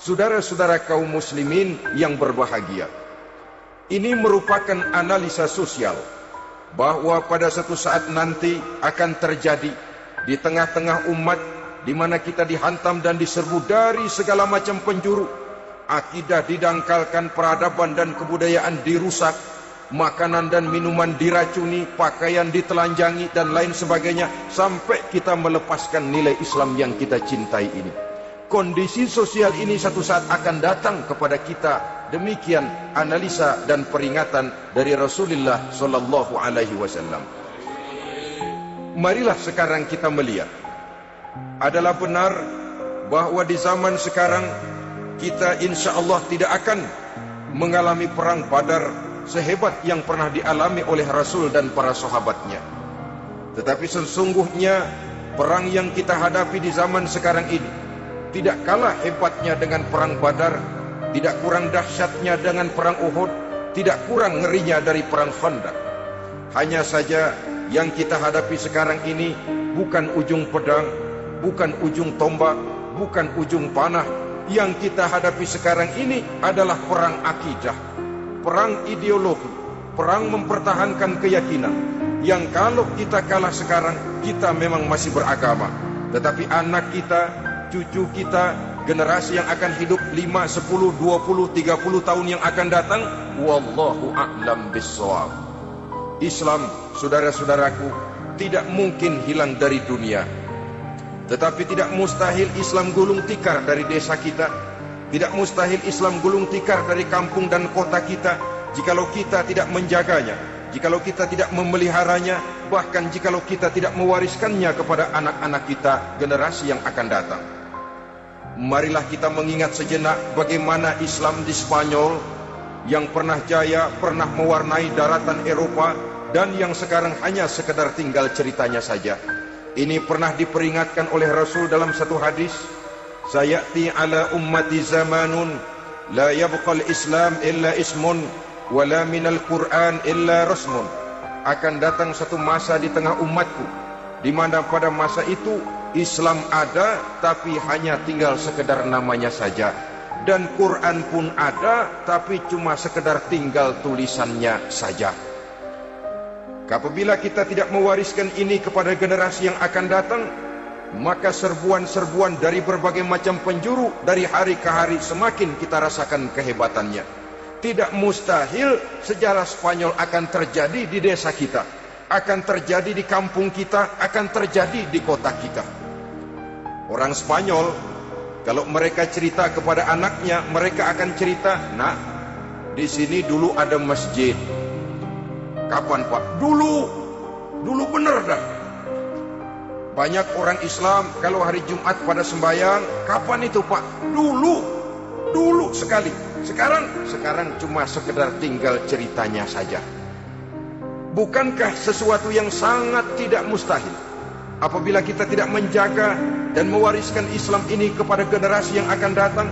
Saudara-saudara kaum muslimin yang berbahagia, ini merupakan analisa sosial bahwa pada suatu saat nanti akan terjadi di tengah-tengah umat di mana kita dihantam dan diserbu dari segala macam penjuru. Akidah didangkalkan, peradaban dan kebudayaan dirusak, makanan dan minuman diracuni, pakaian ditelanjangi dan lain sebagainya, sampai kita melepaskan nilai Islam yang kita cintai ini. Kondisi sosial ini satu saat akan datang kepada kita. Demikian analisa dan peringatan dari Rasulullah sallallahu alaihi wasallam. Marilah sekarang kita melihat, adalah benar bahwa di zaman sekarang kita insya Allah tidak akan mengalami perang Badar sehebat yang pernah dialami oleh Rasul dan para sahabatnya. Tetapi sesungguhnya perang yang kita hadapi di zaman sekarang ini tidak kalah hebatnya dengan perang Badar, tidak kurang dahsyatnya dengan perang Uhud, tidak kurang ngerinya dari perang Khandaq. Hanya saja yang kita hadapi sekarang ini bukan ujung pedang, bukan ujung tombak, bukan ujung panah. Yang kita hadapi sekarang ini adalah perang akidah, perang ideologi, perang mempertahankan keyakinan. Yang kalau kita kalah sekarang, kita memang masih beragama. Tetapi anak kita, cucu kita, generasi yang akan hidup 5, 10, 20, 30 tahun yang akan datang, wallahu a'lam bissawab. Islam, saudara-saudaraku, tidak mungkin hilang dari dunia. Tetapi tidak mustahil Islam gulung tikar dari desa kita. Tidak mustahil Islam gulung tikar dari kampung dan kota kita, jikalau kita tidak menjaganya, jikalau kita tidak memeliharanya, bahkan jikalau kita tidak mewariskannya kepada anak-anak kita, generasi yang akan datang. Marilah kita mengingat sejenak bagaimana Islam di Spanyol yang pernah jaya, pernah mewarnai daratan Eropa, dan yang sekarang hanya sekedar tinggal ceritanya saja. Ini pernah diperingatkan oleh Rasul dalam satu hadis, sayati ala ummati zamanun la yabqal Islam illa ismun wala minal Quran illa rasmun. Akan datang satu masa di tengah umatku di mana pada masa itu Islam ada tapi hanya tinggal sekedar namanya saja, dan Quran pun ada tapi cuma sekedar tinggal tulisannya saja. Apabila kita tidak mewariskan ini kepada generasi yang akan datang, maka serbuan-serbuan dari berbagai macam penjuru dari hari ke hari semakin kita rasakan kehebatannya. Tidak mustahil sejarah Spanyol akan terjadi di desa kita, akan terjadi di kampung kita, akan terjadi di kota kita. Orang Spanyol, kalau mereka cerita kepada anaknya, mereka akan cerita, "Nak, di sini dulu ada masjid." Kapan, Pak? Dulu bener dah. Banyak orang Islam kalau hari Jumat pada sembahyang, kapan itu, Pak? Dulu sekali. Sekarang cuma sekedar tinggal ceritanya saja. Bukankah sesuatu yang sangat tidak mustahil apabila kita tidak menjaga dan mewariskan Islam ini kepada generasi yang akan datang?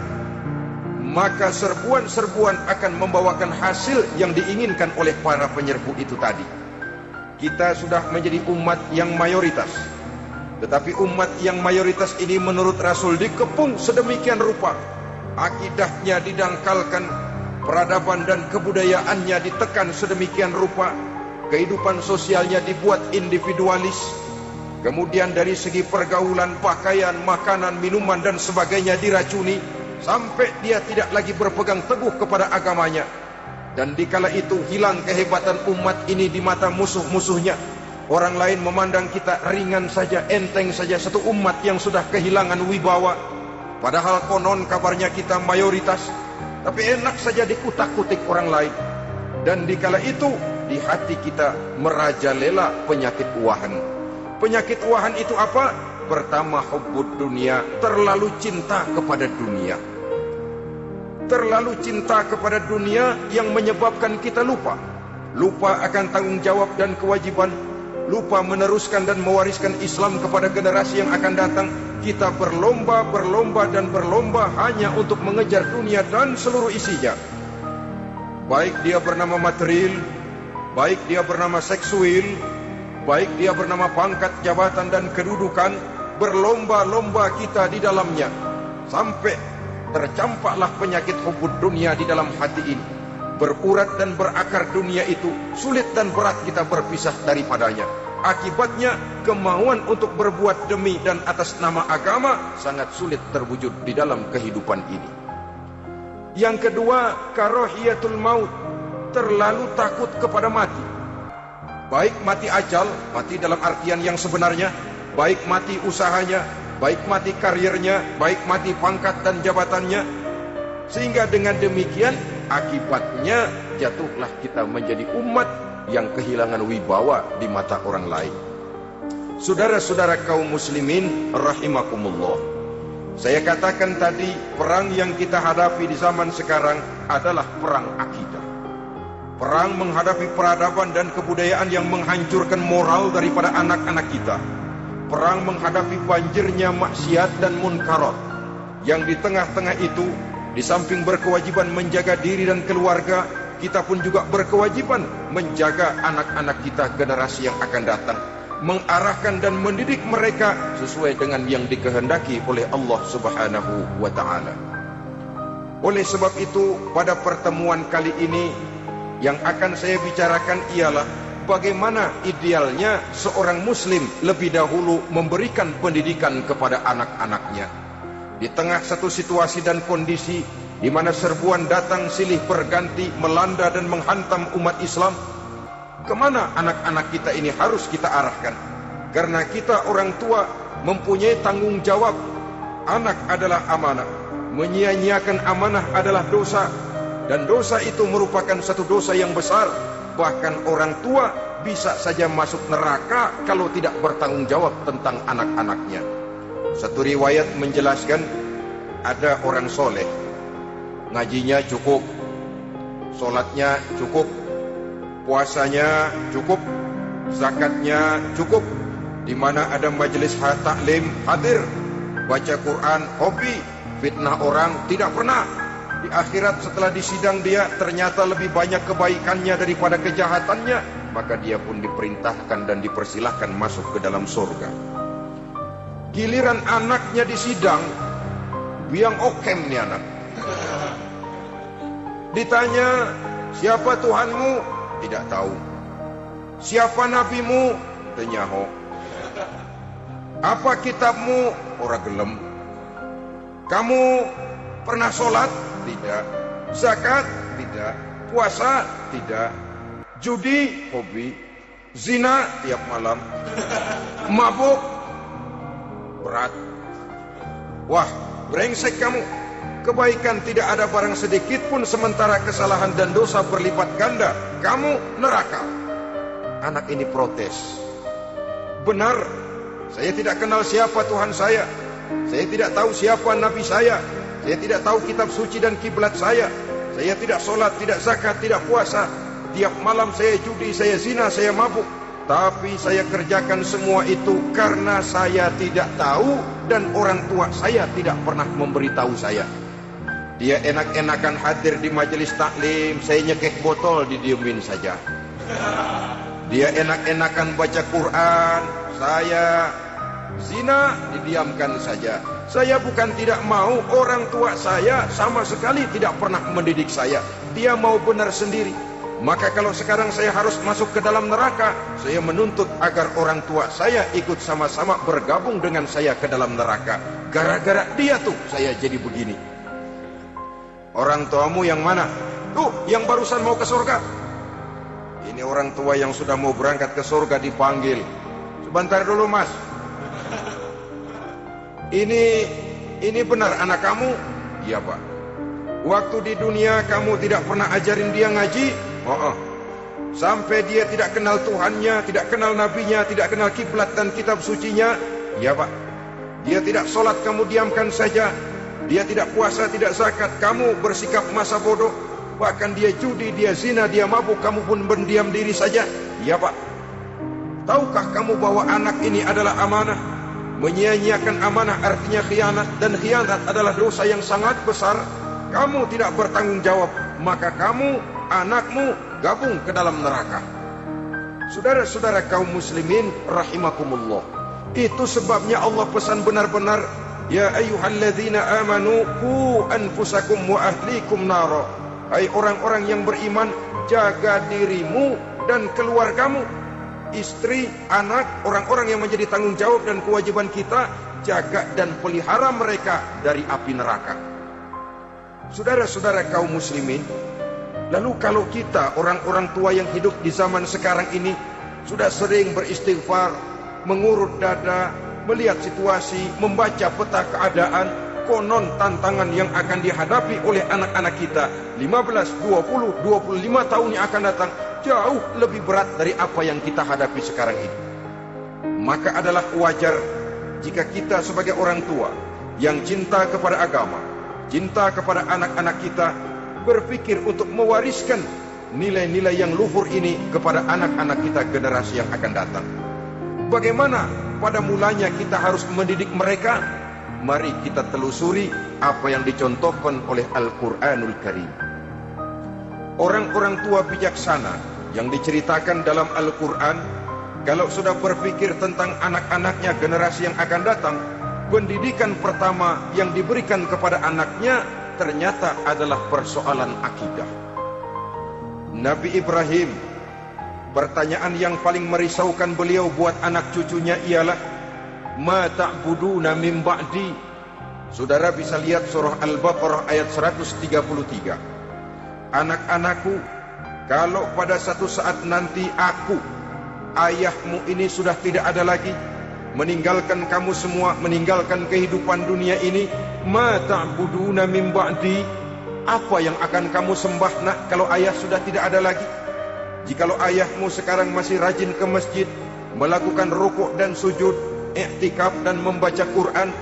Maka serbuan-serbuan akan membawakan hasil yang diinginkan oleh para penyerbu itu tadi. Kita sudah menjadi umat yang mayoritas, tetapi umat yang mayoritas ini menurut Rasul dikepung sedemikian rupa, akidahnya didangkalkan, peradaban dan kebudayaannya ditekan sedemikian rupa, kehidupan sosialnya dibuat individualis, kemudian dari segi pergaulan, pakaian, makanan, minuman dan sebagainya diracuni, sampai dia tidak lagi berpegang teguh kepada agamanya. Dan dikala itu hilang kehebatan umat ini di mata musuh-musuhnya. Orang lain memandang kita ringan saja, enteng saja, satu umat yang sudah kehilangan wibawa. Padahal konon kabarnya kita mayoritas, tapi enak saja dikutak-kutik orang lain. Dan dikala itu di hati kita merajalela penyakit wahan. Penyakit wahan itu apa? Pertama, hubbud dunia, terlalu cinta kepada dunia. Terlalu cinta kepada dunia yang menyebabkan kita lupa akan tanggung jawab dan kewajiban, lupa meneruskan dan mewariskan Islam kepada generasi yang akan datang. Kita berlomba hanya untuk mengejar dunia dan seluruh isinya. Baik dia bernama material, baik dia bernama seksual, baik dia bernama pangkat, jabatan dan kedudukan, berlomba-lomba kita di dalamnya. Sampai tercampaklah penyakit hubbud dunia di dalam hati ini. Berurat dan berakar dunia itu, sulit dan berat kita berpisah daripadanya. Akibatnya kemauan untuk berbuat demi dan atas nama agama sangat sulit terwujud di dalam kehidupan ini. Yang kedua, karahiyatul maut, terlalu takut kepada mati. Baik mati ajal, mati dalam artian yang sebenarnya, baik mati usahanya, baik mati karirnya, baik mati pangkat dan jabatannya. Sehingga dengan demikian akibatnya jatuhlah kita menjadi umat yang kehilangan wibawa di mata orang lain. Saudara-saudara kaum muslimin rahimakumullah, saya katakan tadi, perang yang kita hadapi di zaman sekarang adalah perang akidah. Perang menghadapi peradaban dan kebudayaan yang menghancurkan moral daripada anak-anak kita. Perang menghadapi banjirnya maksiat dan munkarat, yang di tengah-tengah itu, di samping berkewajiban menjaga diri dan keluarga, kita pun juga berkewajiban menjaga anak-anak kita, generasi yang akan datang, mengarahkan dan mendidik mereka sesuai dengan yang dikehendaki oleh Allah Subhanahu wa ta'ala. Oleh sebab itu, pada pertemuan kali ini yang akan saya bicarakan ialah bagaimana idealnya seorang muslim lebih dahulu memberikan pendidikan kepada anak-anaknya. Di tengah satu situasi dan kondisi di mana serbuan datang silih berganti melanda dan menghantam umat Islam, kemana anak-anak kita ini harus kita arahkan? Karena kita orang tua mempunyai tanggung jawab. Anak adalah amanah. Menyia-nyiakan amanah adalah dosa. Dan dosa itu merupakan satu dosa yang besar. Bahkan orang tua bisa saja masuk neraka kalau tidak bertanggung jawab tentang anak-anaknya. Satu riwayat menjelaskan, ada orang soleh, ngajinya cukup, sholatnya cukup, puasanya cukup, zakatnya cukup, di mana ada majelis taklim hadir, baca Quran hobi, fitnah orang tidak pernah. Di akhirat setelah disidang dia ternyata lebih banyak kebaikannya daripada kejahatannya, maka dia pun diperintahkan dan dipersilahkan masuk ke dalam surga. Giliran anaknya disidang, biang okem nih anak. Ditanya, siapa Tuhanmu? Tidak tahu. Siapa nabimu? Tenyaho. Apa kitabmu? Ora gelem. Kamu pernah sholat? Tidak. Zakat? Tidak. Puasa? Tidak. Judi? Hobi. Zina? Tiap malam. Mabuk? Berat. Wah, brengsek kamu. Kebaikan tidak ada barang sedikit pun, sementara kesalahan dan dosa berlipat ganda. Kamu neraka. Anak ini protes. Benar, saya tidak kenal siapa Tuhan saya. Saya tidak tahu siapa Nabi saya. Saya tidak tahu kitab suci dan kiblat saya. Saya tidak sholat, tidak zakat, tidak puasa. Tiap malam saya judi, saya zina, saya mabuk. Tapi saya kerjakan semua itu karena saya tidak tahu dan orang tua saya tidak pernah memberitahu saya. Dia enak-enakan hadir di majelis taklim, saya nyekek botol, didiemin saja. Dia enak-enakan baca Quran, saya zina, didiamkan saja. Saya bukan tidak mau, orang tua saya sama sekali tidak pernah mendidik saya. Dia mau benar sendiri. Maka kalau sekarang saya harus masuk ke dalam neraka, saya menuntut agar orang tua saya ikut sama-sama bergabung dengan saya ke dalam neraka. Gara-gara dia tuh saya jadi begini. Orang tuamu yang mana? Tuh, yang barusan mau ke surga. Ini orang tua yang sudah mau berangkat ke surga dipanggil. Sebentar dulu mas. Ini benar anak kamu? Iya pak. Waktu di dunia kamu tidak pernah ajarin dia ngaji? Oh. Sampai dia tidak kenal Tuhannya, tidak kenal nabinya, tidak kenal kiblat dan kitab sucinya? Iya pak. Dia tidak sholat, kamu diamkan saja. Dia tidak puasa, tidak zakat, kamu bersikap masa bodoh. Bahkan dia judi, dia zina, dia mabuk, kamu pun berdiam diri saja. Iya pak. Tahukah kamu bahwa anak ini adalah amanah? Menyia-nyiakan amanah artinya khianat, dan khianat adalah dosa yang sangat besar. Kamu tidak bertanggung jawab, maka kamu, anakmu gabung ke dalam neraka. Saudara-saudara kaum muslimin rahimakumullah, itu sebabnya Allah pesan benar-benar Ya ayyuhalladzina amanu qu anfusakum wa ahlikum nara. Hai orang-orang yang beriman, jaga dirimu dan keluargamu, istri, anak, orang-orang yang menjadi tanggung jawab dan kewajiban kita, jaga dan pelihara mereka dari api neraka. Saudara-saudara kaum muslimin, lalu kalau kita orang-orang tua yang hidup di zaman sekarang ini sudah sering beristighfar, mengurut dada, melihat situasi, membaca peta keadaan, konon tantangan yang akan dihadapi oleh anak-anak kita 15, 20, 25 tahun yang akan datang jauh lebih berat dari apa yang kita hadapi sekarang ini. Maka adalah wajar jika kita sebagai orang tua yang cinta kepada agama, cinta kepada anak-anak kita, berpikir untuk mewariskan nilai-nilai yang luhur ini kepada anak-anak kita generasi yang akan datang. Bagaimana pada mulanya kita harus mendidik mereka? Mari kita telusuri apa yang dicontohkan oleh Al-Quranul Karim. Orang-orang tua bijaksana yang diceritakan dalam Al-Quran, kalau sudah berpikir tentang anak-anaknya generasi yang akan datang, pendidikan pertama yang diberikan kepada anaknya ternyata adalah persoalan akidah. Nabi Ibrahim, pertanyaan yang paling merisaukan beliau buat anak cucunya ialah ma ta'buduna min ba'di. Saudara bisa lihat surah Al-Baqarah ayat 133. Anak-anakku, kalau pada satu saat nanti aku, ayahmu ini sudah tidak ada lagi, meninggalkan kamu semua, meninggalkan kehidupan dunia ini, ma ta'buduna min ba'di, apa yang akan kamu sembah nak kalau ayah sudah tidak ada lagi? Jikalau ayahmu sekarang masih rajin ke masjid, melakukan rukuk dan sujud, i'tikaf dan membaca Quran,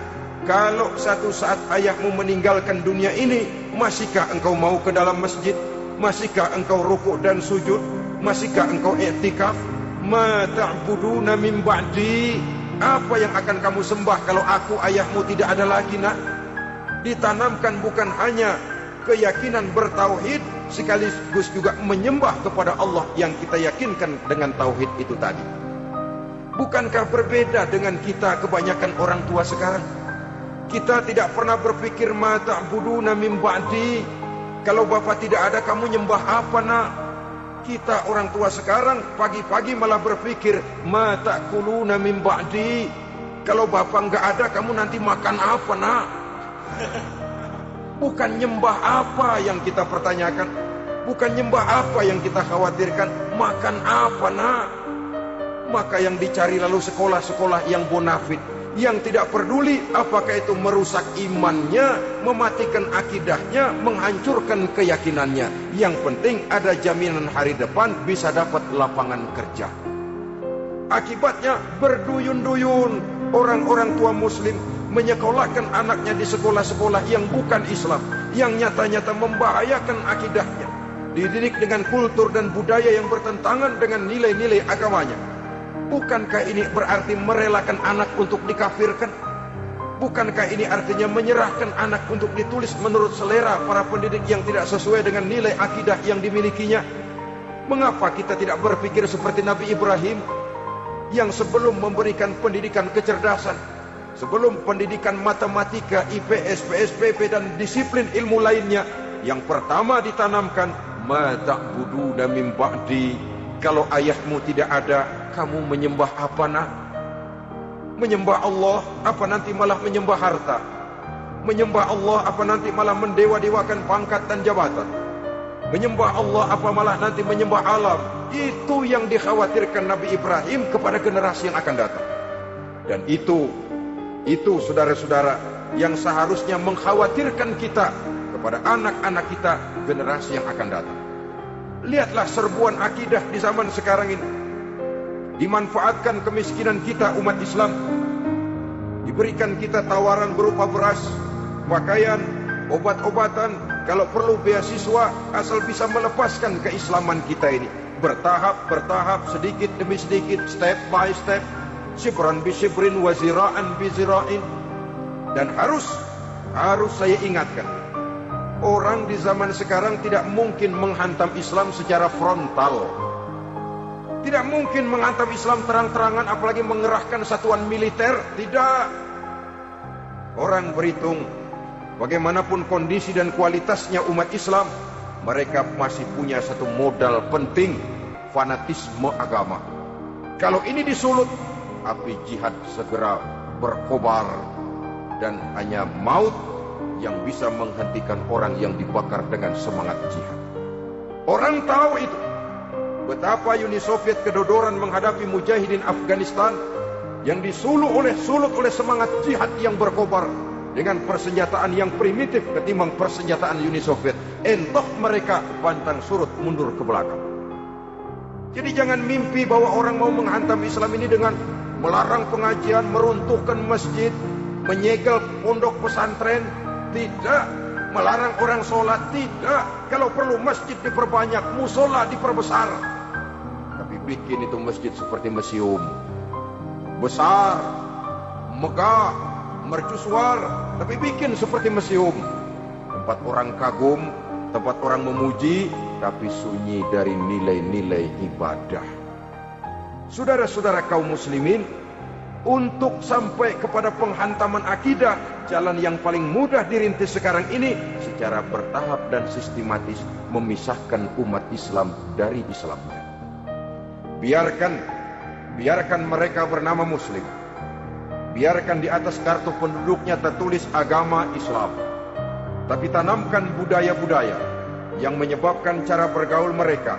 kalau satu saat ayahmu meninggalkan dunia ini, masihkah engkau mau ke dalam masjid? Masihkah engkau rukuk dan sujud? Masihkah engkau i'tikaf? Ma ta'buduna min ba'di, apa yang akan kamu sembah kalau aku ayahmu tidak ada lagi nak? Ditanamkan bukan hanya keyakinan bertauhid, sekaligus juga menyembah kepada Allah yang kita yakinkan dengan tauhid itu tadi. Bukankah berbeda dengan kita kebanyakan orang tua sekarang? Kita tidak pernah berpikir ma ta'buduna min ba'di, kalau bapak tidak ada kamu nyembah apa nak? Kita orang tua sekarang pagi-pagi malah berpikir ma ta'kuluna min ba'di, kalau bapak enggak ada kamu nanti makan apa nak? Bukan nyembah apa yang kita pertanyakan, bukan nyembah apa yang kita khawatirkan, makan apa nak? Maka yang dicari lalu sekolah-sekolah yang bonafit, yang tidak peduli apakah itu merusak imannya, mematikan akidahnya, menghancurkan keyakinannya. Yang penting ada jaminan hari depan bisa dapat lapangan kerja. Akibatnya berduyun-duyun orang-orang tua muslim menyekolahkan anaknya di sekolah-sekolah yang bukan Islam, yang nyata-nyata membahayakan akidahnya, dididik dengan kultur dan budaya yang bertentangan dengan nilai-nilai agamanya. Bukankah ini berarti merelakan anak untuk dikafirkan? Bukankah ini artinya menyerahkan anak untuk ditulis menurut selera para pendidik yang tidak sesuai dengan nilai akidah yang dimilikinya? Mengapa kita tidak berpikir seperti Nabi Ibrahim, yang sebelum memberikan pendidikan kecerdasan, sebelum pendidikan matematika, IPS, PSPP dan disiplin ilmu lainnya, yang pertama ditanamkan ma ta'buduna min ba'di, kalau ayahmu tidak ada, kamu menyembah apa nak? Menyembah Allah, apa nanti malah menyembah harta? Menyembah Allah, apa nanti malah mendewa-dewakan pangkat dan jabatan? Menyembah Allah, apa malah nanti menyembah alam? Itu yang dikhawatirkan Nabi Ibrahim kepada generasi yang akan datang. Dan itu saudara-saudara yang seharusnya mengkhawatirkan kita kepada anak-anak kita, generasi yang akan datang. Lihatlah serbuan akidah di zaman sekarang ini. Dimanfaatkan kemiskinan kita umat Islam, diberikan kita tawaran berupa beras, pakaian, obat-obatan, kalau perlu beasiswa, asal bisa melepaskan keislaman kita ini. Bertahap, sedikit demi sedikit, step by step, shibran bi shibrin wa zira'an bi zira'in. Dan harus saya ingatkan, orang di zaman sekarang tidak mungkin menghantam Islam secara frontal. Tidak mungkin menghantam Islam terang-terangan, apalagi mengerahkan satuan militer. Tidak. Orang berhitung bagaimanapun kondisi dan kualitasnya umat Islam, mereka masih punya satu modal penting, fanatisme agama. Kalau ini disulut, api jihad segera berkobar, dan hanya maut yang bisa menghentikan orang yang dibakar dengan semangat jihad. Orang tahu itu. Betapa Uni Soviet kedodoran menghadapi mujahidin Afghanistan yang disulut oleh semangat jihad yang berkobar dengan persenjataan yang primitif ketimbang persenjataan Uni Soviet. Entah mereka pantang surut mundur ke belakang. Jadi jangan mimpi bahwa orang mau menghantam Islam ini dengan melarang pengajian, meruntuhkan masjid, menyegel pondok pesantren. Tidak. Melarang orang sholat. Tidak. Kalau perlu masjid diperbanyak, musola diperbesar. Tapi bikin itu masjid seperti museum, besar, megah, mercusuar, tapi bikin seperti museum. Tempat orang kagum, tempat orang memuji, tapi sunyi dari nilai-nilai ibadah. Saudara-saudara kaum muslimin, untuk sampai kepada penghantaman akidah, jalan yang paling mudah dirintis sekarang ini secara bertahap dan sistematis memisahkan umat Islam dari Islamnya. Biarkan mereka bernama Muslim. Biarkan di atas kartu penduduknya tertulis agama Islam. Tapi tanamkan budaya-budaya yang menyebabkan cara bergaul mereka,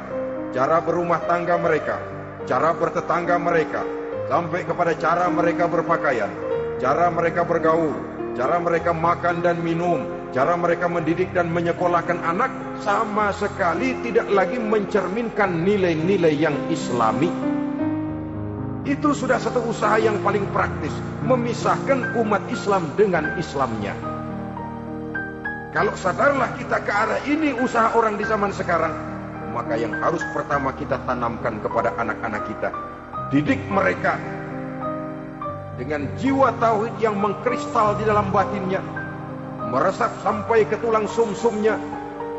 cara berumah tangga mereka, cara bertetangga mereka, sampai kepada cara mereka berpakaian, cara mereka bergaul, cara mereka makan dan minum, cara mereka mendidik dan menyekolahkan anak, sama sekali tidak lagi mencerminkan nilai-nilai yang Islami. Itu sudah satu usaha yang paling praktis, memisahkan umat Islam dengan Islamnya. Kalau sadarlah kita ke arah ini usaha orang di zaman sekarang, maka yang harus pertama kita tanamkan kepada anak-anak kita, didik mereka dengan jiwa tauhid yang mengkristal di dalam batinnya, meresap sampai ke tulang sumsumnya,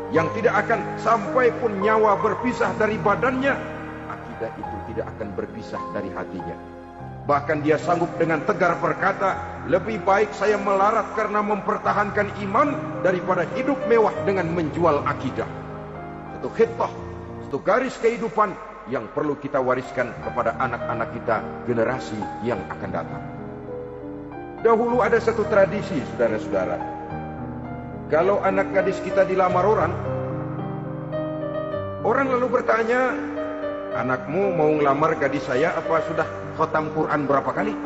yang tidak akan sampai pun nyawa berpisah dari badannya, akidah itu tidak akan berpisah dari hatinya. Bahkan dia sanggup dengan tegar berkata, lebih baik saya melarat karena mempertahankan iman daripada hidup mewah dengan menjual akidah. Satu khitbah, satu garis kehidupan yang perlu kita wariskan kepada anak-anak kita, generasi yang akan datang. Dahulu ada satu tradisi, saudara-saudara. Kalau anak gadis kita dilamar orang lalu bertanya, anakmu mau ngelamar gadis saya, apa sudah khatam Quran berapa kali?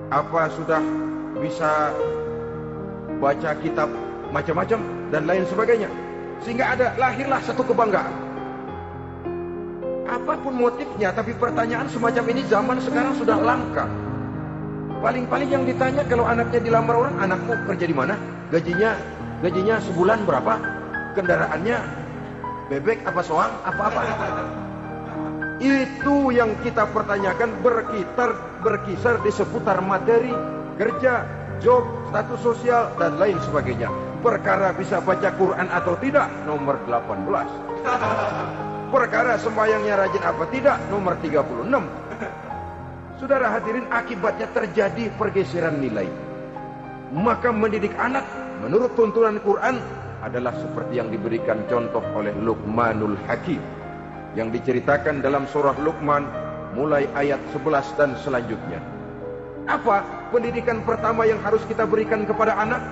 Apa sudah bisa baca kitab macam-macam dan lain sebagainya? Sehingga lahirlah satu kebanggaan. Apapun motifnya, tapi pertanyaan semacam ini zaman sekarang sudah langka. Paling-paling yang ditanya kalau anaknya dilamar orang, anakmu kerja di mana? Gajinya sebulan berapa? Kendaraannya bebek apa soang? Apa-apa? Itu yang kita pertanyakan, berkisar di seputar materi, kerja, job, status sosial, dan lain sebagainya. Perkara bisa baca Quran atau tidak, nomor 18. Perkara sembahyangnya rajin apa tidak, nomor 36. Saudara hadirin, akibatnya terjadi pergeseran nilai. Maka mendidik anak menurut tuntunan Quran adalah seperti yang diberikan contoh oleh Luqmanul Hakim, yang diceritakan dalam surah Luqman mulai ayat 11 dan selanjutnya. Apa pendidikan pertama yang harus kita berikan kepada anak?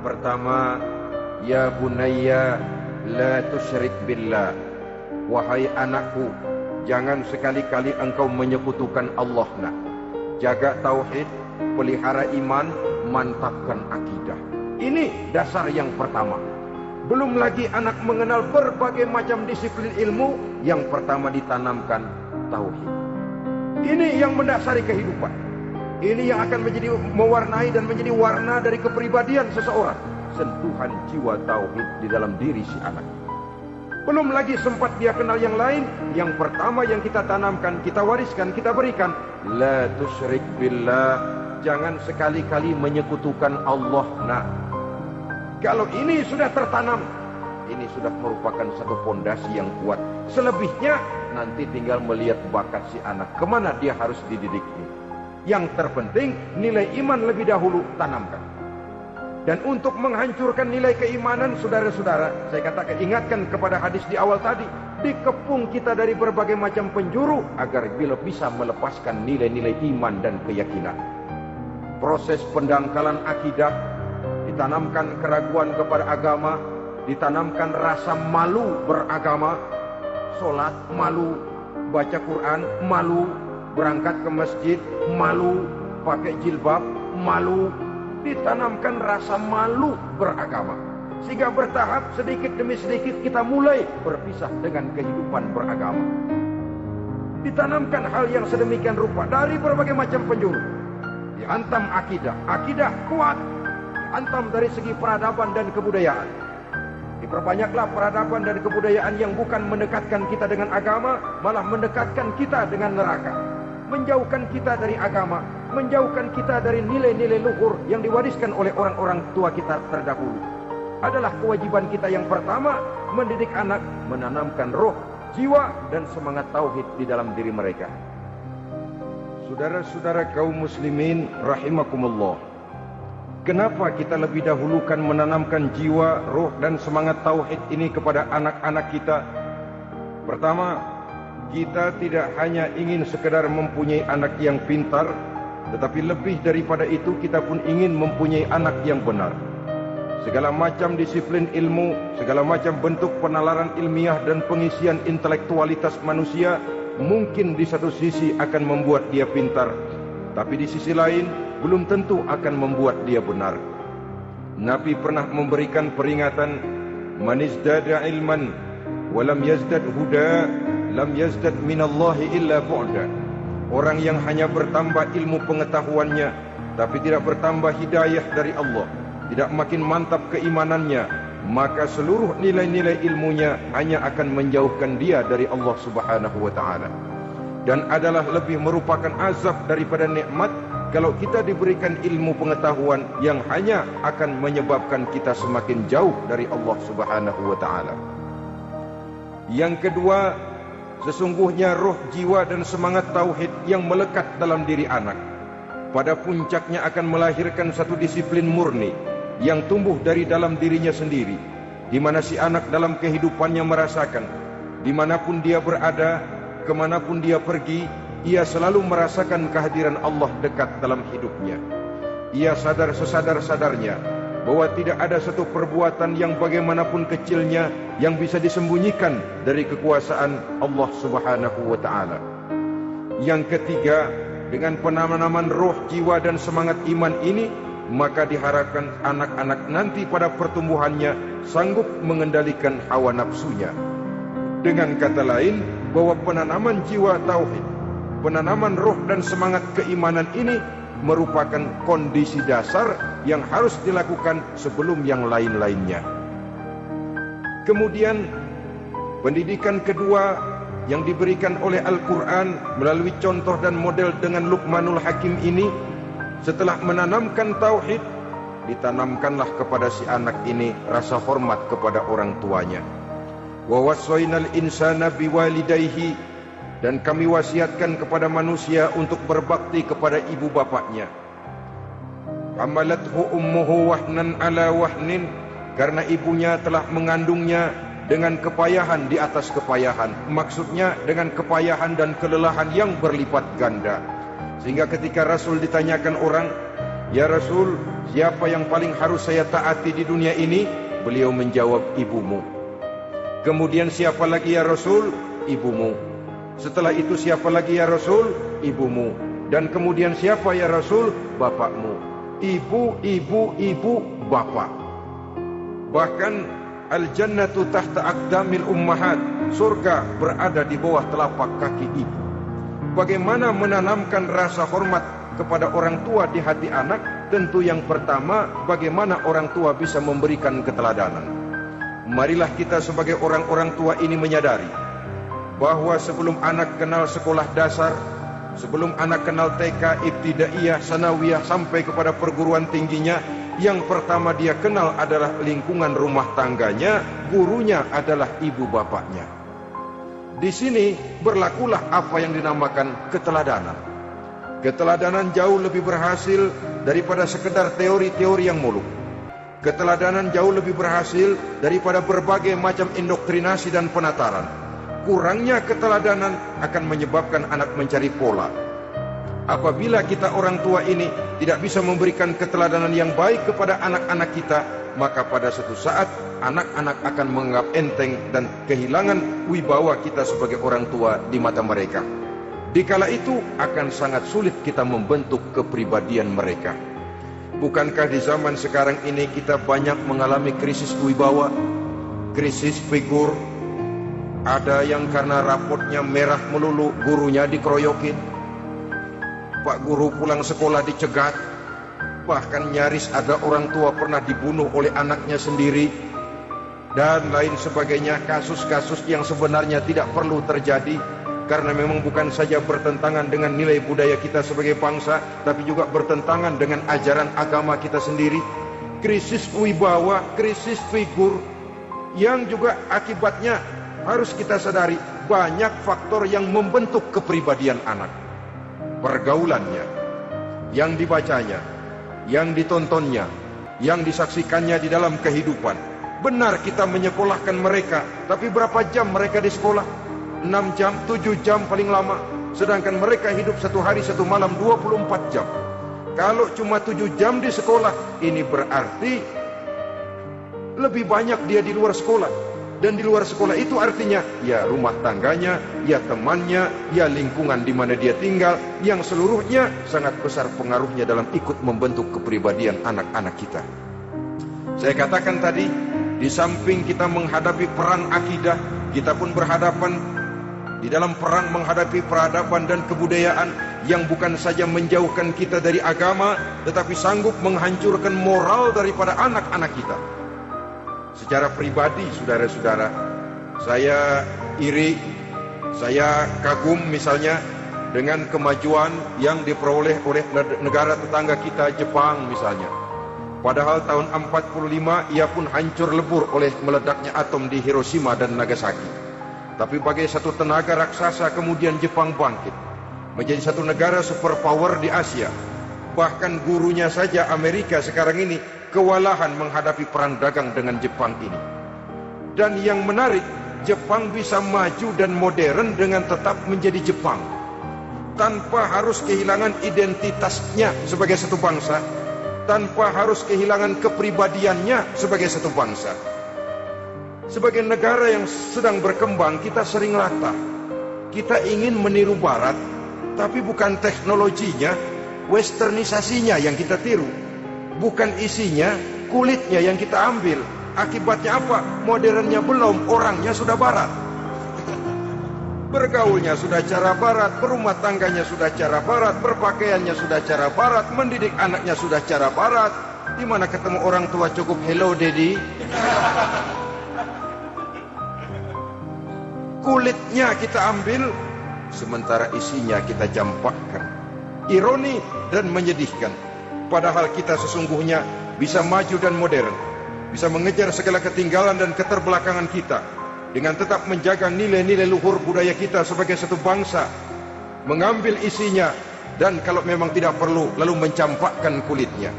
Pertama, ya bunayya la tusyrik billah. Wahai anakku, jangan sekali-kali engkau menyekutukan Allah. Jaga tauhid, pelihara iman, mantapkan akidah. Ini dasar yang pertama. Belum lagi anak mengenal berbagai macam disiplin ilmu, yang pertama ditanamkan tauhid. Ini yang mendasari kehidupan. Ini yang akan menjadi mewarnai dan menjadi warna dari kepribadian seseorang. Sentuhan jiwa tauhid di dalam diri si anak. Belum lagi sempat dia kenal yang lain, yang pertama yang kita tanamkan, kita wariskan, kita berikan, la tusyrik billah, jangan sekali-kali menyekutukan Allah. Kalau ini sudah tertanam, ini sudah merupakan satu fondasi yang kuat. Selebihnya nanti tinggal melihat bakat si anak, kemana dia harus dididik. Yang terpenting nilai iman lebih dahulu tanamkan. Dan untuk menghancurkan nilai keimanan, saudara-saudara, saya katakan, ingatkan kepada hadis di awal tadi, dikepung kita dari berbagai macam penjuru agar bila bisa melepaskan nilai-nilai iman dan keyakinan. Proses pendangkalan akidah, ditanamkan keraguan kepada agama, ditanamkan rasa malu beragama, sholat malu, baca Quran malu, berangkat ke masjid malu, pakai jilbab malu, ditanamkan rasa malu beragama. Sehingga bertahap sedikit demi sedikit kita mulai berpisah dengan kehidupan beragama. Ditanamkan hal yang sedemikian rupa dari berbagai macam penjuru. Dihantam akidah, akidah kuat, dihantam dari segi peradaban dan kebudayaan. Diperbanyaklah peradaban dan kebudayaan yang bukan mendekatkan kita dengan agama, malah mendekatkan kita dengan neraka. Menjauhkan kita dari agama, menjauhkan kita dari nilai-nilai luhur yang diwariskan oleh orang-orang tua kita terdahulu. Adalah kewajiban kita yang pertama, mendidik anak, menanamkan roh, jiwa, dan semangat tauhid di dalam diri mereka. Saudara-saudara kaum muslimin rahimakumullah, kenapa kita lebih dahulukan menanamkan jiwa, roh, dan semangat tauhid ini kepada anak-anak kita? Pertama, kita tidak hanya ingin sekedar mempunyai anak yang pintar, tetapi lebih daripada itu kita pun ingin mempunyai anak yang benar. Segala macam disiplin ilmu, segala macam bentuk penalaran ilmiah dan pengisian intelektualitas manusia mungkin di satu sisi akan membuat dia pintar, tapi di sisi lain belum tentu akan membuat dia benar. Nabi pernah memberikan peringatan, man izdada ilman walam yazdad huda lam yazdad minallahi illa bu'da. Orang yang hanya bertambah ilmu pengetahuannya tapi tidak bertambah hidayah dari Allah, tidak makin mantap keimanannya, maka seluruh nilai-nilai ilmunya hanya akan menjauhkan dia dari Allah Subhanahu wa taala. Dan adalah lebih merupakan azab daripada nikmat kalau kita diberikan ilmu pengetahuan yang hanya akan menyebabkan kita semakin jauh dari Allah Subhanahu wa taala. Yang kedua, sesungguhnya roh, jiwa, dan semangat tauhid yang melekat dalam diri anak pada puncaknya akan melahirkan satu disiplin murni yang tumbuh dari dalam dirinya sendiri, di mana si anak dalam kehidupannya merasakan, dimanapun dia berada, kemanapun dia pergi, ia selalu merasakan kehadiran Allah dekat dalam hidupnya. Ia sadar sesadar-sadarnya bahwa tidak ada satu perbuatan yang bagaimanapun kecilnya yang bisa disembunyikan dari kekuasaan Allah Subhanahu wa taala. Yang ketiga, dengan penanaman roh, jiwa, dan semangat iman ini, maka diharapkan anak-anak nanti pada pertumbuhannya sanggup mengendalikan hawa nafsunya. Dengan kata lain, bahwa penanaman jiwa tauhid, penanaman roh dan semangat keimanan ini merupakan kondisi dasar yang harus dilakukan sebelum yang lain-lainnya. Kemudian, pendidikan kedua yang diberikan oleh Al-Quran melalui contoh dan model dengan Luqmanul Hakim ini, setelah menanamkan tauhid, ditanamkanlah kepada si anak ini rasa hormat kepada orang tuanya. Wa wassaynal insana biwalidayhi, dan kami wasiatkan kepada manusia untuk berbakti kepada ibu bapaknya. Hamalathu ummuhu wahnan ala wahnin, karena ibunya telah mengandungnya dengan kepayahan di atas kepayahan. Maksudnya dengan kepayahan dan kelelahan yang berlipat ganda. Sehingga ketika Rasul ditanyakan orang, ya Rasul, siapa yang paling harus saya taati di dunia ini? Beliau menjawab, ibumu. Kemudian siapa lagi ya Rasul? Ibumu. Setelah itu siapa lagi ya Rasul? Ibumu. Dan kemudian siapa ya Rasul? Bapakmu. Ibu, ibu, ibu, bapak. Bahkan al-jannatu tahta aqdamil ummahat, surga berada di bawah telapak kaki ibu. Bagaimana menanamkan rasa hormat kepada orang tua di hati anak? Tentu yang pertama, bagaimana orang tua bisa memberikan keteladanan. Marilah kita sebagai orang-orang tua ini menyadari bahwa sebelum anak kenal sekolah dasar, sebelum anak kenal TK, ibtidaiyah, sanawiyah, sampai kepada perguruan tingginya, yang pertama dia kenal adalah lingkungan rumah tangganya, gurunya adalah ibu bapaknya. Di sini berlakulah apa yang dinamakan keteladanan. Keteladanan jauh lebih berhasil daripada sekedar teori-teori yang muluk. Keteladanan jauh lebih berhasil daripada berbagai macam indoktrinasi dan penataran. Kurangnya keteladanan akan menyebabkan anak mencari pola. Apabila kita orang tua ini tidak bisa memberikan keteladanan yang baik kepada anak-anak kita, maka pada suatu saat anak-anak akan menganggap enteng dan kehilangan wibawa kita sebagai orang tua di mata mereka. Dikala itu akan sangat sulit kita membentuk kepribadian mereka. Bukankah di zaman sekarang ini kita banyak mengalami krisis wibawa, krisis figur? Ada yang karena rapotnya merah melulu, gurunya dikeroyokin. Pak guru pulang sekolah dicegat. Bahkan nyaris ada orang tua pernah dibunuh oleh anaknya sendiri. Dan lain sebagainya, kasus-kasus yang sebenarnya tidak perlu terjadi, karena memang bukan saja bertentangan dengan nilai budaya kita sebagai bangsa, tapi juga bertentangan dengan ajaran agama kita sendiri. Krisis wibawa, krisis figur, yang juga akibatnya harus kita sadari banyak faktor yang membentuk kepribadian anak. Pergaulannya, yang dibacanya, yang ditontonnya, yang disaksikannya di dalam kehidupan. Benar kita menyekolahkan mereka, tapi berapa jam mereka di sekolah? 6 jam, 7 jam paling lama. Sedangkan mereka hidup satu hari satu malam 24 jam. Kalau cuma 7 jam di sekolah, ini berarti lebih banyak dia di luar sekolah. Dan di luar sekolah itu artinya ya rumah tangganya, ya temannya, ya lingkungan di mana dia tinggal, yang seluruhnya sangat besar pengaruhnya dalam ikut membentuk kepribadian anak-anak kita. Saya katakan tadi, di samping kita menghadapi perang akidah, kita pun berhadapan di dalam perang menghadapi peradaban dan kebudayaan yang bukan saja menjauhkan kita dari agama, tetapi sanggup menghancurkan moral daripada anak-anak kita. Secara pribadi, saudara-saudara, saya iri, saya kagum misalnya dengan kemajuan yang diperoleh oleh negara tetangga kita, Jepang misalnya. Padahal tahun 45 ia pun hancur lebur oleh meledaknya atom di Hiroshima dan Nagasaki. Tapi bagai satu tenaga raksasa kemudian Jepang bangkit menjadi satu negara superpower di Asia. Bahkan gurunya saja Amerika sekarang ini kewalahan menghadapi perang dagang dengan Jepang ini. Dan yang menarik, Jepang bisa maju dan modern dengan tetap menjadi Jepang, tanpa harus kehilangan identitasnya sebagai satu bangsa, tanpa harus kehilangan kepribadiannya sebagai satu bangsa. Sebagai negara yang sedang berkembang, kita sering latah. Kita ingin meniru Barat, tapi bukan teknologinya, westernisasinya yang kita tiru. Bukan isinya, kulitnya yang kita ambil. Akibatnya apa? Modernnya belum, orangnya sudah Barat. Bergaulnya sudah cara Barat, berumah tangganya sudah cara Barat, berpakaiannya sudah cara Barat, mendidik anaknya sudah cara Barat. Di mana ketemu orang tua cukup hello daddy. Kulitnya kita ambil, sementara isinya kita campakkan. Ironi dan menyedihkan. Padahal kita sesungguhnya bisa maju dan modern, bisa mengejar segala ketinggalan dan keterbelakangan kita, dengan tetap menjaga nilai-nilai luhur budaya kita sebagai satu bangsa, mengambil isinya, dan kalau memang tidak perlu, lalu mencampakkan kulitnya.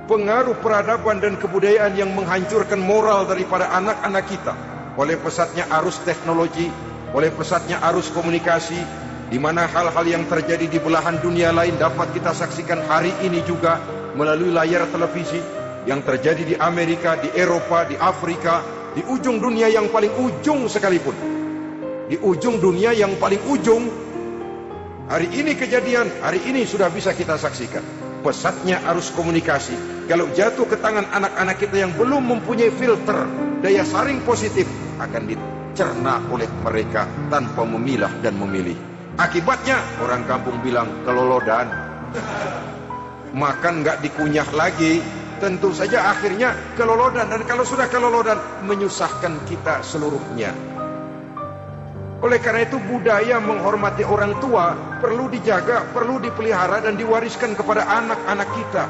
Pengaruh peradaban dan kebudayaan yang menghancurkan moral daripada anak-anak kita, oleh pesatnya arus teknologi, oleh pesatnya arus komunikasi, di mana hal-hal yang terjadi di belahan dunia lain dapat kita saksikan hari ini juga melalui layar televisi, yang terjadi di Amerika, di Eropa, di Afrika, di ujung dunia yang paling ujung sekalipun. Di ujung dunia yang paling ujung, hari ini kejadian, hari ini sudah bisa kita saksikan. Pesatnya arus komunikasi, kalau jatuh ke tangan anak-anak kita yang belum mempunyai filter, daya saring positif, akan dicerna oleh mereka tanpa memilah dan memilih. Akibatnya orang kampung bilang kelolodan. Makan nggak dikunyah lagi, tentu saja akhirnya kelolodan. Dan kalau sudah kelolodan, menyusahkan kita seluruhnya. Oleh karena itu budaya menghormati orang tua perlu dijaga, perlu dipelihara dan diwariskan kepada anak-anak kita.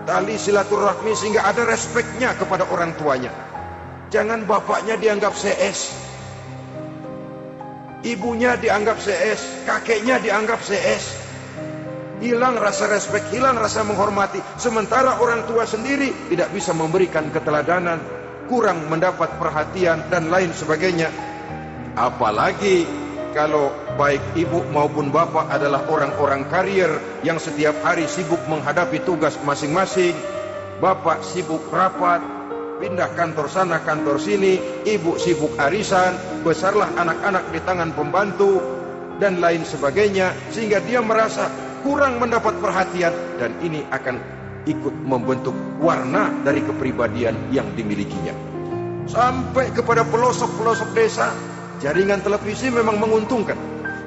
Tali silaturahmi sehingga ada respeknya kepada orang tuanya. Jangan bapaknya dianggap CS, ibunya dianggap CS, kakeknya dianggap CS. hilang rasa respek, hilang rasa menghormati. Sementara orang tua sendiri tidak bisa memberikan keteladanan, kurang mendapat perhatian dan lain sebagainya. Apalagi kalau baik ibu maupun bapak adalah orang-orang karier yang setiap hari sibuk menghadapi tugas masing-masing. Bapak sibuk rapat, pindah kantor sana kantor sini, ibu sibuk arisan, besarlah anak-anak di tangan pembantu dan lain sebagainya, sehingga dia merasa kurang mendapat perhatian, dan ini akan ikut membentuk warna dari kepribadian yang dimilikinya. Sampai kepada pelosok-pelosok desa, jaringan televisi memang menguntungkan.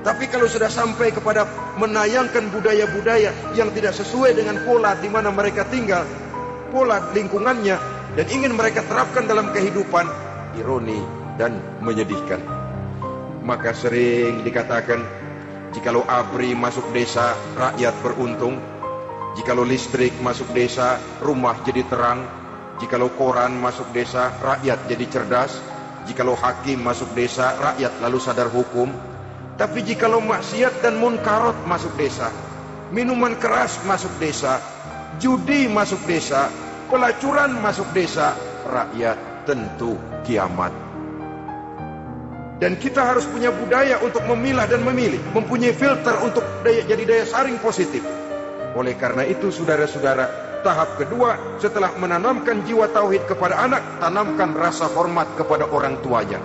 Tapi kalau sudah sampai kepada menayangkan budaya-budaya yang tidak sesuai dengan pola di mana mereka tinggal, pola lingkungannya, dan ingin mereka terapkan dalam kehidupan, ironi dan menyedihkan. Maka sering dikatakan, jikalau ABRI masuk desa, rakyat beruntung. Jikalau listrik masuk desa, rumah jadi terang. Jikalau koran masuk desa, rakyat jadi cerdas. Jikalau hakim masuk desa, rakyat lalu sadar hukum. Tapi jikalau maksiat dan munkarat masuk desa, minuman keras masuk desa, judi masuk desa, pelacuran masuk desa, rakyat tentu kiamat. Dan kita harus punya budaya untuk memilah dan memilih, mempunyai filter untuk jadi daya saring positif. Oleh karena itu, saudara-saudara, tahap kedua setelah menanamkan jiwa tauhid kepada anak, tanamkan rasa hormat kepada orang tuanya.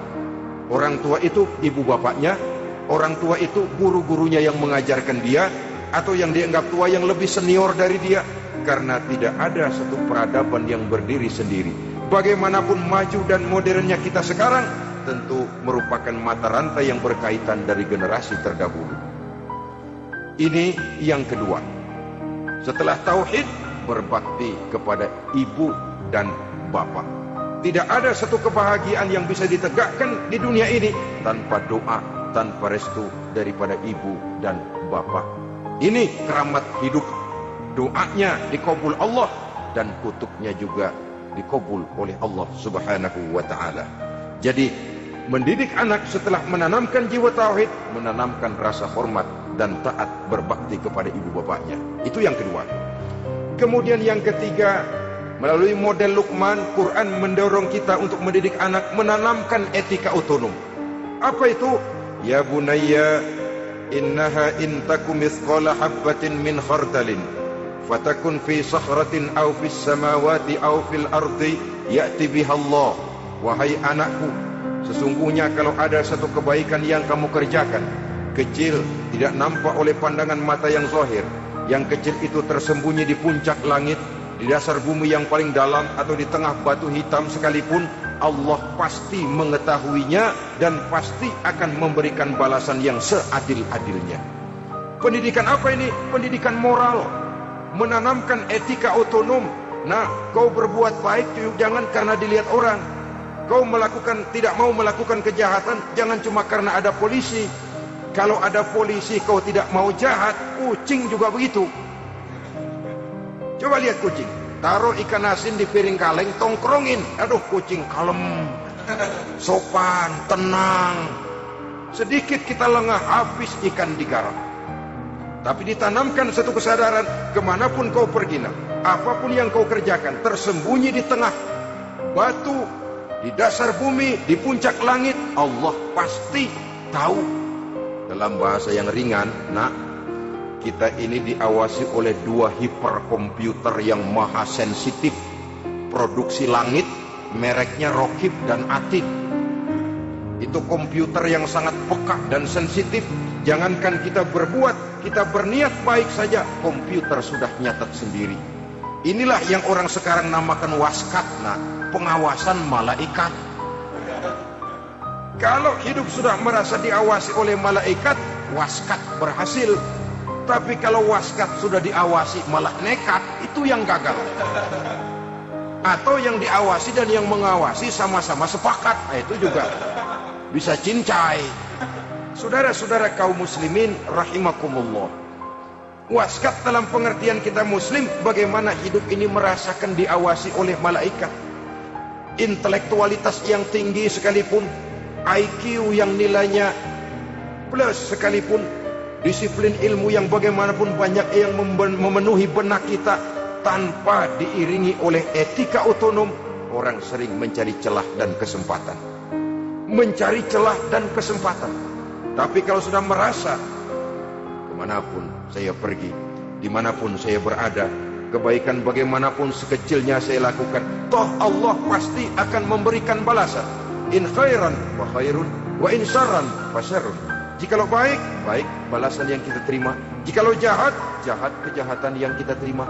Orang tua itu ibu bapaknya, orang tua itu guru-gurunya yang mengajarkan dia, atau yang dianggap tua yang lebih senior dari dia. Karena tidak ada satu peradaban yang berdiri sendiri. Bagaimanapun maju dan modernnya kita sekarang, tentu merupakan mata rantai yang berkaitan dari generasi terdahulu. Ini yang kedua. Setelah tauhid, berbakti kepada ibu dan bapak. Tidak ada satu kebahagiaan yang bisa ditegakkan di dunia ini tanpa doa, tanpa restu daripada ibu dan bapak. Ini keramat hidup. Doanya dikabul Allah dan kutuknya juga dikabul oleh Allah Subhanahu wa ta'ala. Jadi mendidik anak setelah menanamkan jiwa tauhid, menanamkan rasa hormat dan taat berbakti kepada ibu bapaknya. Itu yang kedua. Kemudian yang ketiga, melalui model Luqman, Quran mendorong kita untuk mendidik anak, menanamkan etika otonom. Apa itu? Ya bunayya, innaha in takum mithqala habbatin min khardalin fatakun fi sakhratin aw fis samawati aw fil ardi ya'ti biha Allah. Wahai anakku, sesungguhnya kalau ada satu kebaikan yang kamu kerjakan, kecil, tidak nampak oleh pandangan mata yang zahir, yang kecil itu tersembunyi di puncak langit, di dasar bumi yang paling dalam, atau di tengah batu hitam sekalipun, Allah pasti mengetahuinya dan pasti akan memberikan balasan yang seadil-adilnya. Pendidikan apa ini? Pendidikan moral, menanamkan etika otonom. Nah, kau berbuat baik jangan karena dilihat orang. Kau tidak mau melakukan kejahatan, jangan cuma karena ada polisi. Kalau ada polisi kau tidak mau jahat, kucing juga begitu. Coba lihat kucing, taruh ikan asin di piring kaleng, tongkrongin. Aduh, kucing kalem, sopan, tenang. Sedikit kita lengah, habis ikan digarap. Tapi ditanamkan satu kesadaran, kemanapun kau pergi, apapun yang kau kerjakan, tersembunyi di tengah batu, di dasar bumi, di puncak langit, Allah pasti tahu. Dalam bahasa yang ringan, kita ini diawasi oleh dua hiperkomputer yang maha sensitif. Produksi langit, mereknya Rockheed dan Atid. Itu komputer yang sangat peka dan sensitif. Jangankan kita berbuat, kita berniat baik saja, komputer sudah nyatat sendiri. Inilah yang orang sekarang namakan waskat, pengawasan malaikat. Kalau hidup sudah merasa diawasi oleh malaikat, waskat berhasil. Tapi kalau waskat sudah diawasi malah nekat, itu yang gagal. Atau yang diawasi dan yang mengawasi sama-sama sepakat, itu juga bisa cincai. Saudara-saudara kaum muslimin rahimakumullah, waskat dalam pengertian kita muslim, bagaimana hidup ini merasakan diawasi oleh malaikat. Intelektualitas yang tinggi sekalipun, IQ yang nilainya plus sekalipun, Disiplin ilmu yang bagaimanapun banyak yang memenuhi benak kita, tanpa diiringi oleh etika otonom, orang sering mencari celah dan kesempatan. Mencari celah dan kesempatan. Tapi kalau sudah merasa, kemanapun saya pergi, dimanapun saya berada, kebaikan bagaimanapun sekecilnya saya lakukan, toh Allah pasti akan memberikan balasan. In khairan wa khairun, wa in syarran fa syarrun. Jikalau baik, baik balasan yang kita terima. Jikalau jahat, jahat kejahatan yang kita terima.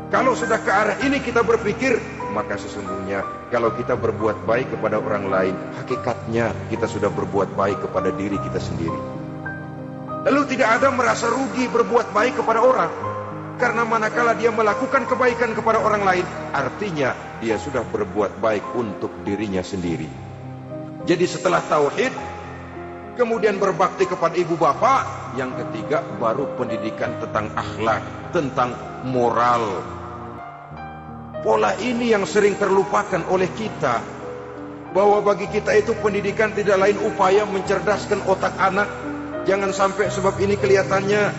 Kalau sudah ke arah ini kita berpikir, maka sesungguhnya kalau kita berbuat baik kepada orang lain, hakikatnya kita sudah berbuat baik kepada diri kita sendiri. Lalu tidak ada merasa rugi berbuat baik kepada orang, karena manakala dia melakukan kebaikan kepada orang lain, artinya dia sudah berbuat baik untuk dirinya sendiri. Jadi setelah tauhid, kemudian berbakti kepada ibu bapak, yang ketiga baru pendidikan tentang akhlak, tentang moral. Pola ini yang sering terlupakan oleh kita, bahwa bagi kita itu pendidikan tidak lain upaya mencerdaskan otak anak. Jangan sampai sebab ini kelihatannya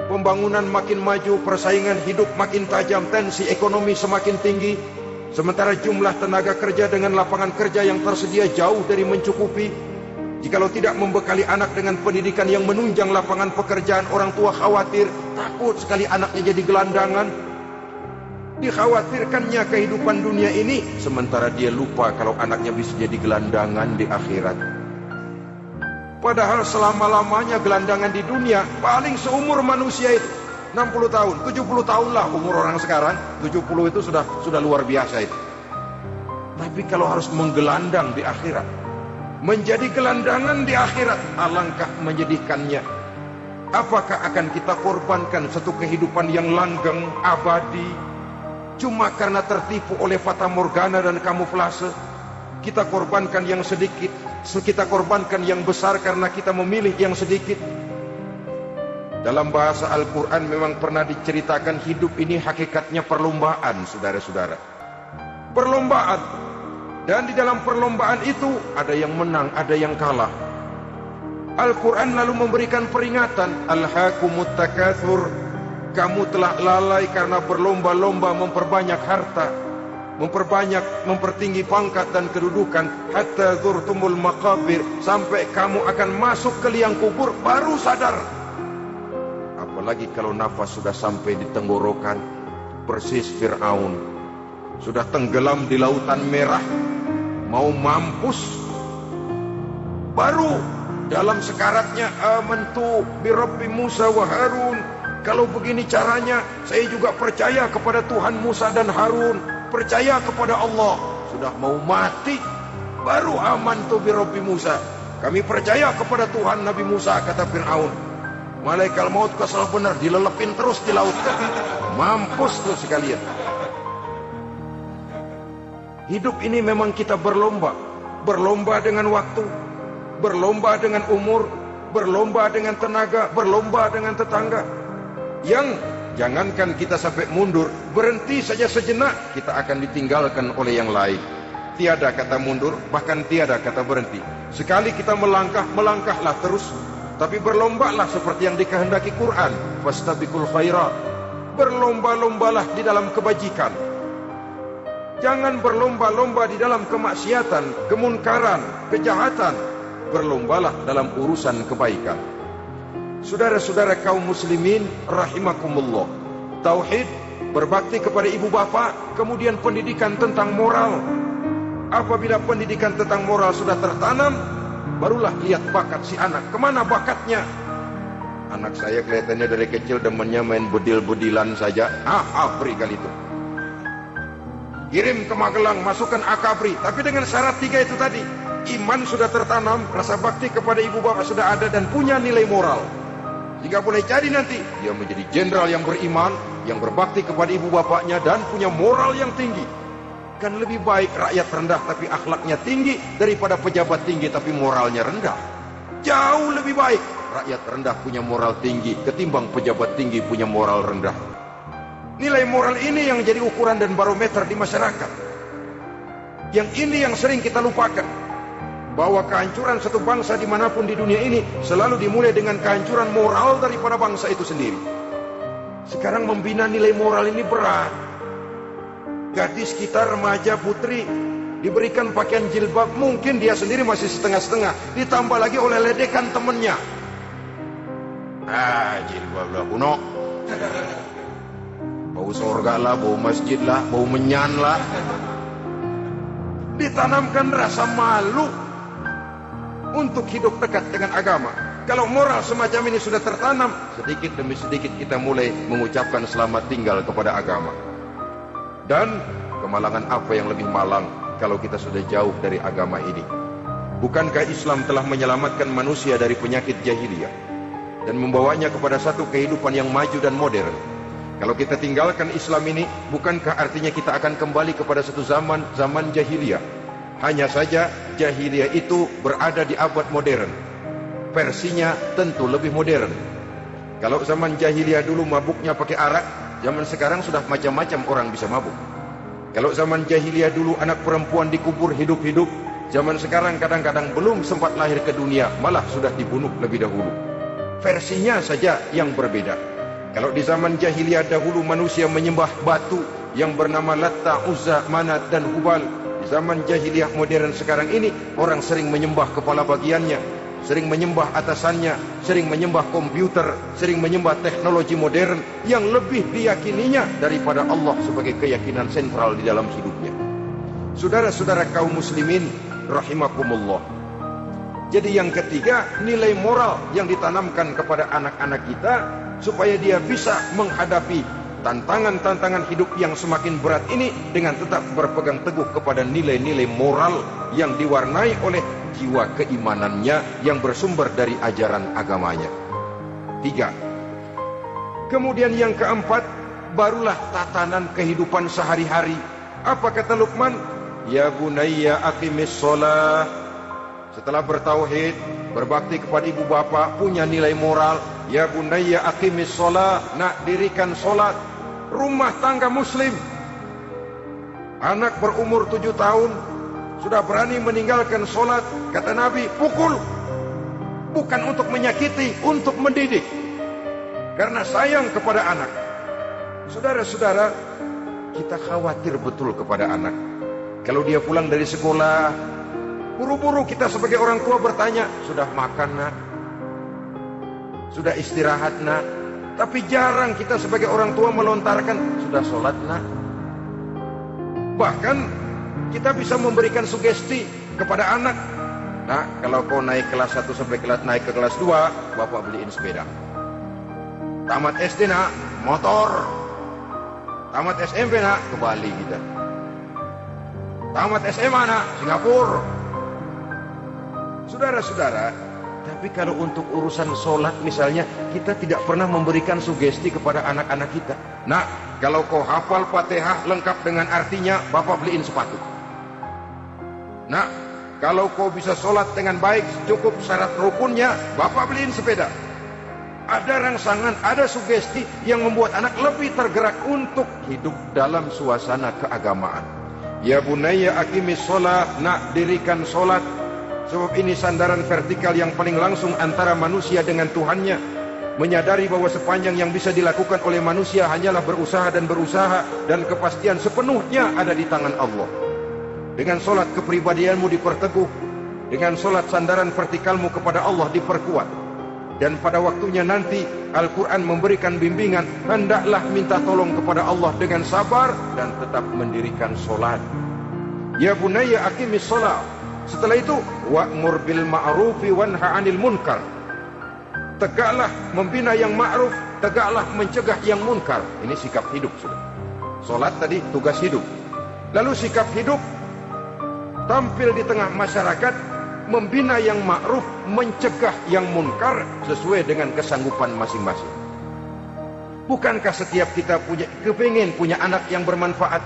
pembangunan makin maju, persaingan hidup makin tajam, tensi ekonomi semakin tinggi, sementara jumlah tenaga kerja dengan lapangan kerja yang tersedia jauh dari mencukupi. Jikalau tidak membekali anak dengan pendidikan yang menunjang lapangan pekerjaan, orang tua khawatir, takut sekali anaknya jadi gelandangan. Dikhawatirkannya kehidupan dunia ini, sementara dia lupa kalau anaknya bisa jadi gelandangan di akhirat. Padahal selama-lamanya gelandangan di dunia paling seumur manusia itu 60 tahun, 70 tahun lah umur orang sekarang. 70 itu sudah luar biasa itu. Tapi kalau harus menggelandang di akhirat, menjadi gelandangan di akhirat, alangkah menyedihkannya. Apakah akan kita korbankan satu kehidupan yang langgeng, abadi, cuma karena tertipu oleh fata morgana dan kamuflase? Kita korbankan yang sedikit, kita korbankan yang besar karena kita memilih yang sedikit. Dalam bahasa Al-Quran memang pernah diceritakan hidup ini hakikatnya perlombaan, saudara-saudara. Perlombaan. Dan di dalam perlombaan itu ada yang menang, ada yang kalah. Al-Quran lalu memberikan peringatan, Alhaakumut takatsur, kamu telah lalai karena berlomba-lomba memperbanyak harta, mempertinggi pangkat dan kedudukan, hatta zurtumul maqabir, sampai kamu akan masuk ke liang kubur baru sadar. Apalagi kalau nafas sudah sampai di tenggorokan, persis Fir'aun, sudah tenggelam di lautan merah, mau mampus, baru dalam sekaratnya, amantu birabbi Musa wa Harun, kalau begini caranya saya juga percaya kepada Tuhan Musa dan Harun, percaya kepada Allah. Sudah mau mati, baru amantu birabbi Musa, kami percaya kepada Tuhan Nabi Musa, kata Fir'aun. Malaikat maut kesal benar, dilelepin terus di laut, mampus tuh sekalian. Hidup ini memang kita berlomba. Berlomba dengan waktu, berlomba dengan umur, berlomba dengan tenaga, berlomba dengan tetangga. Yang jangankan kita sampai mundur, berhenti saja sejenak, kita akan ditinggalkan oleh yang lain. Tiada kata mundur, bahkan tiada kata berhenti. Sekali kita melangkah, melangkahlah terus. Tapi berlombalah seperti yang dikehendaki Quran, fastabiqul khairat. Berlomba-lombalah di dalam kebajikan. Jangan berlomba-lomba di dalam kemaksiatan, kemunkaran, kejahatan. Berlombalah dalam urusan kebaikan. Saudara-saudara kaum muslimin rahimakumullah, tauhid, berbakti kepada ibu bapak, kemudian pendidikan tentang moral. Apabila pendidikan tentang moral sudah tertanam, barulah lihat bakat si anak. Kemana bakatnya? Anak saya kelihatannya dari kecil demennya main bedil-bedilan saja. Abri kali itu. Kirim ke Magelang, masukkan akabri. Tapi dengan syarat 3 itu tadi. Iman sudah tertanam, rasa bakti kepada ibu bapak sudah ada, dan punya nilai moral. Jika boleh jadi nanti dia menjadi jenderal yang beriman, yang berbakti kepada ibu bapaknya, dan punya moral yang tinggi. Kan lebih baik rakyat rendah tapi akhlaknya tinggi, daripada pejabat tinggi tapi moralnya rendah. Jauh lebih baik rakyat rendah punya moral tinggi ketimbang pejabat tinggi punya moral rendah. Nilai moral ini yang jadi ukuran dan barometer di masyarakat. Yang ini yang sering kita lupakan. bahwa kehancuran satu bangsa dimanapun di dunia ini selalu dimulai dengan kehancuran moral daripada bangsa itu sendiri. Sekarang membina nilai moral ini berat. Gadis kita, remaja, putri diberikan pakaian jilbab, mungkin dia sendiri masih setengah-setengah, ditambah lagi oleh ledekan temennya. Jilbab lah kuno, bau surga lah, bau masjid lah, bau menyan lah. Ditanamkan rasa malu untuk hidup dekat dengan agama. Kalau moral semacam ini sudah tertanam, sedikit demi sedikit kita mulai mengucapkan selamat tinggal kepada agama. Dan kemalangan apa yang lebih malang kalau kita sudah jauh dari agama ini? Bukankah Islam telah menyelamatkan manusia dari penyakit jahiliyah dan membawanya kepada satu kehidupan yang maju dan modern? Kalau kita tinggalkan Islam ini, bukankah artinya kita akan kembali kepada satu zaman jahiliyah? Hanya saja jahiliyah itu berada di abad modern. Versinya tentu lebih modern. Kalau zaman jahiliyah dulu mabuknya pakai arak, zaman sekarang sudah macam-macam orang bisa mabuk. Kalau zaman jahiliyah dulu anak perempuan dikubur hidup-hidup, zaman sekarang kadang-kadang belum sempat lahir ke dunia, malah sudah dibunuh lebih dahulu. Versinya saja yang berbeda. Kalau di zaman jahiliyah dahulu manusia menyembah batu yang bernama Latta, Uzza, Manat dan Hubal, di zaman jahiliyah modern sekarang ini orang sering menyembah kepala bagiannya, sering menyembah atasannya, sering menyembah komputer, sering menyembah teknologi modern yang lebih diyakininya daripada Allah sebagai keyakinan sentral di dalam hidupnya. Saudara-saudara kaum muslimin rahimakumullah. Jadi yang ketiga, nilai moral yang ditanamkan kepada anak-anak kita supaya dia bisa menghadapi tantangan-tantangan hidup yang semakin berat ini dengan tetap berpegang teguh kepada nilai-nilai moral yang diwarnai oleh jiwa keimanannya yang bersumber dari ajaran agamanya. 3. Kemudian yang keempat, barulah tatanan kehidupan sehari-hari. Apa kata Luqman? Ya bunayya aqimis shalah. Setelah bertauhid, berbakti kepada ibu bapa, punya nilai moral. Ya bunayya aqimis shalah, nak dirikan salat. Rumah tangga muslim, anak berumur 7 tahun sudah berani meninggalkan salat, kata Nabi, pukul. Bukan untuk menyakiti, untuk mendidik, karena sayang kepada anak. Saudara-saudara, kita khawatir betul kepada anak. Kalau dia pulang dari sekolah, buru-buru kita sebagai orang tua bertanya, sudah makan nak? Sudah istirahat nak? Tapi jarang kita sebagai orang tua melontarkan, sudah sholat nak? Bahkan kita bisa memberikan sugesti kepada anak. Nah, kalau kau naik kelas 1 sampai naik ke kelas 2, bapak beliin sepeda. Tamat SD nak, motor. Tamat SMP nak, ke Bali kita. Tamat SMA nak, Singapura. Saudara-saudara, tapi kalau untuk urusan sholat misalnya, kita tidak pernah memberikan sugesti kepada anak-anak kita. Nah, kalau kau hafal Fatihah lengkap dengan artinya, bapak beliin sepatu. Nah, kalau kau bisa sholat dengan baik, cukup syarat rukunnya, bapak beliin sepeda. Ada rangsangan, ada sugesti yang membuat anak lebih tergerak untuk hidup dalam suasana keagamaan. Ya bunayya aqimis shalah, nak dirikan sholat. Sebab ini sandaran vertikal yang paling langsung antara manusia dengan Tuhannya. Menyadari bahwa sepanjang yang bisa dilakukan oleh manusia hanyalah berusaha, dan kepastian sepenuhnya ada di tangan Allah. Dengan solat kepribadianmu diperteguh, dengan solat sandaran vertikalmu kepada Allah diperkuat. Dan pada waktunya nanti Al-Quran memberikan bimbingan, hendaklah minta tolong kepada Allah dengan sabar dan tetap mendirikan solat. Ya bunayya aqimis shalah. Setelah itu, wa'mur bil ma'rufi wanha 'anil munkar. Tegaklah membina yang ma'ruf, tegaklah mencegah yang munkar. Ini sikap hidup sudah. Salat tadi tugas hidup. Lalu sikap hidup tampil di tengah masyarakat, membina yang ma'ruf, mencegah yang munkar sesuai dengan kesanggupan masing-masing. Bukankah setiap kita kepingin punya anak yang bermanfaat?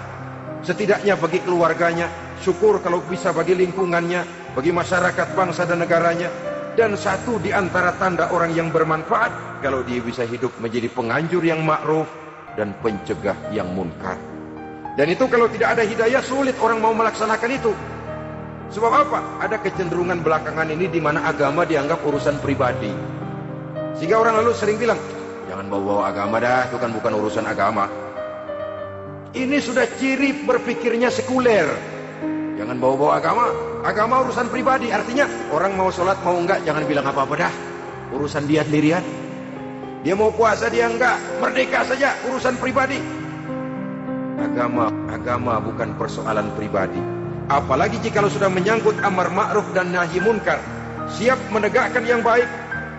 Setidaknya bagi keluarganya, syukur kalau bisa bagi lingkungannya, bagi masyarakat, bangsa dan negaranya. Dan satu di antara tanda orang yang bermanfaat, kalau dia bisa hidup menjadi penganjur yang ma'ruf dan pencegah yang munkar. Dan itu kalau tidak ada hidayah, sulit orang mau melaksanakan itu. Sebab apa? Ada kecenderungan belakangan ini di mana agama dianggap urusan pribadi. Sehingga orang lalu sering bilang, jangan bawa-bawa agama dah, itu kan bukan urusan agama. Ini sudah ciri berpikirnya sekuler. Jangan bawa-bawa agama, agama urusan pribadi. Artinya orang mau sholat mau enggak, jangan bilang apa-apa dah, urusan dia sendirian. Dia mau puasa dia enggak, merdeka saja, urusan pribadi. Agama bukan persoalan pribadi. Apalagi jika sudah menyangkut amar ma'ruf dan nahi munkar, siap menegakkan yang baik,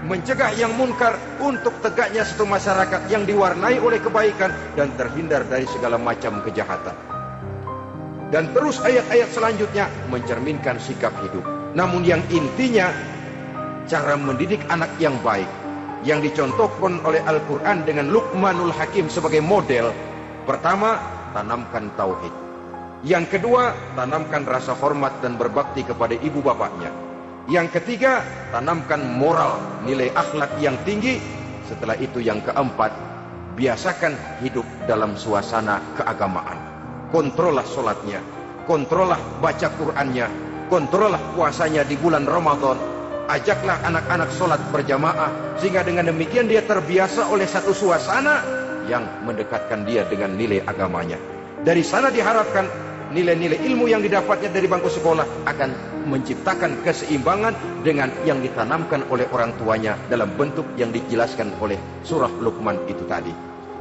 mencegah yang munkar untuk tegaknya satu masyarakat yang diwarnai oleh kebaikan dan terhindar dari segala macam kejahatan. Dan terus ayat-ayat selanjutnya mencerminkan sikap hidup. Namun yang intinya, cara mendidik anak yang baik yang dicontohkan oleh Al-Quran dengan Luqmanul Hakim sebagai model. Pertama, tanamkan tauhid. Yang kedua, tanamkan rasa hormat dan berbakti kepada ibu bapaknya. Yang ketiga, tanamkan moral, nilai akhlak yang tinggi. Setelah itu yang keempat, biasakan hidup dalam suasana keagamaan. Kontrollah sholatnya, kontrollah baca Qur'annya, kontrollah puasanya di bulan Ramadan. Ajaklah anak-anak sholat berjamaah, sehingga dengan demikian dia terbiasa oleh satu suasana yang mendekatkan dia dengan nilai agamanya. Dari sana diharapkan nilai-nilai ilmu yang didapatnya dari bangku sekolah akan menciptakan keseimbangan dengan yang ditanamkan oleh orang tuanya dalam bentuk yang dijelaskan oleh surah Luqman itu tadi.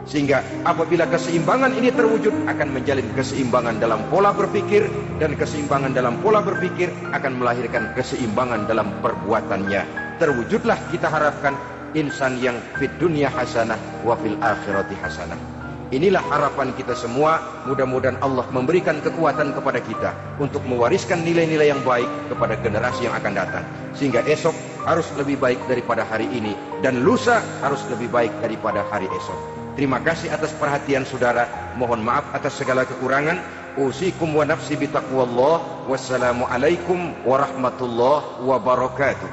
Sehingga apabila keseimbangan ini terwujud, akan menjalin keseimbangan dalam pola berpikir, dan keseimbangan dalam pola berpikir akan melahirkan keseimbangan dalam perbuatannya. Terwujudlah kita harapkan insan yang fid dunya hasanah wa fil akhirati hasanah. Inilah harapan kita semua. Mudah-mudahan Allah memberikan kekuatan kepada kita untuk mewariskan nilai-nilai yang baik kepada generasi yang akan datang, sehingga esok harus lebih baik daripada hari ini, dan lusa harus lebih baik daripada hari esok. Terima kasih atas perhatian saudara. Mohon maaf atas segala kekurangan. Usikum wa nafsi bitaqwallah. Wassalamualaikum warahmatullahi wabarakatuh.